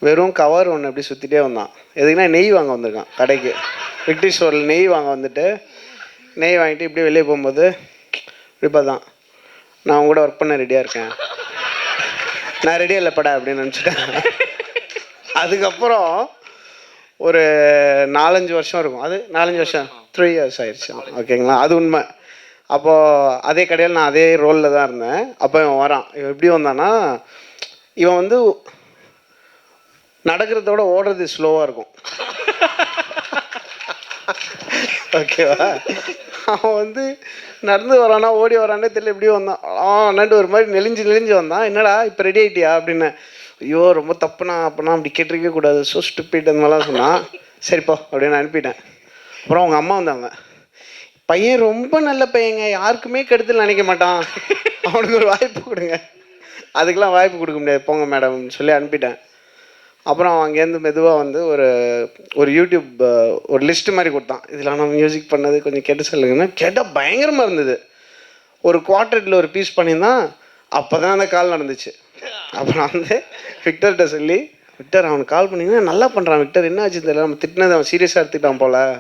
வெறும் கவர் ஒன்று அப்படி சுற்றிட்டே வந்தான். எதுக்குன்னா நெய் வாங்க வந்திருக்கான் கடைக்கு. விக்டரி ஸ்டோரில் நெய் வாங்க வந்துட்டு நெய் வாங்கிட்டு இப்படி வெளியே போகும்போது இப்படி தான் நான் அவங்க கூட ஒர்க் பண்ண ரெடியாக இருக்கேன், நான் ரெடியாக இல்லைப்படா அப்படின்னு நினச்சிட்டேன். அதுக்கப்புறம் ஒரு 4-5 வருஷம் இருக்கும், அது 4-5 வருஷம் 3 years ஆயிடுச்சு. ஓகேங்களா, அது உண்மை. அப்போது அதே கடையில் நான் அதே ரோலில் தான் இருந்தேன். அப்போ இவன் வரான். இவன் எப்படி வந்தான்னா, இவன் வந்து நடக்கிறத விட ஓடுறது ஸ்லோவாக இருக்கும். ஓகேவா, அவன் வந்து நடந்து வரானா ஓடி வரானே தெரியல, எப்படி வந்தான் அண்ணாண்டு ஒரு மாதிரி நெளிஞ்சு வந்தான். என்னடா இப்போ ரெடி ஆகிட்டியா அப்படின்னு. ஐயோ ரொம்ப தப்புண்ணா, அப்போனா அப்படி கேட்டிருக்கவே கூடாது, ஸோ ஸ்டூபிட் அந்த மாதிரிலாம் சொன்னான். சரிப்போ அப்படின்னு அனுப்பிட்டேன். அப்புறம் அவங்க அம்மா வந்தாங்க. பையன் ரொம்ப நல்ல பையங்க, யாருக்குமே கெடுதல் நினைக்க மாட்டான், அவனுக்கு ஒரு வாய்ப்பு கொடுங்க. அதுக்கெலாம் வாய்ப்பு கொடுக்க முடியாது, போங்க மேடம்னு சொல்லி அனுப்பிட்டேன். அப்புறம் அவன் அங்கேருந்து மெதுவாக வந்து ஒரு யூடியூப் ஒரு லிஸ்ட்டு மாதிரி கொடுத்தான். இதில் நான் மியூசிக் பண்ணது கொஞ்சம் கேட்டு சொல்லுங்கன்னா கேட்டால் பயங்கரமாக இருந்தது. ஒரு குவார்ட்டரில் ஒரு பீஸ் பண்ணியிருந்தான். அப்போ தான் அந்த கால் நடந்துச்சு. அப்புறம் வந்து விக்டர்கிட்ட சொல்லி, விக்டர் அவனுக்கு கால் பண்ணிங்கன்னா நல்லா பண்ணுறான் விக்டர், என்ன ஆச்சுன்னு தெரியல, நம்ம திட்டினது அவன் சீரியஸாக எடுத்துக்கிட்டான் போல்.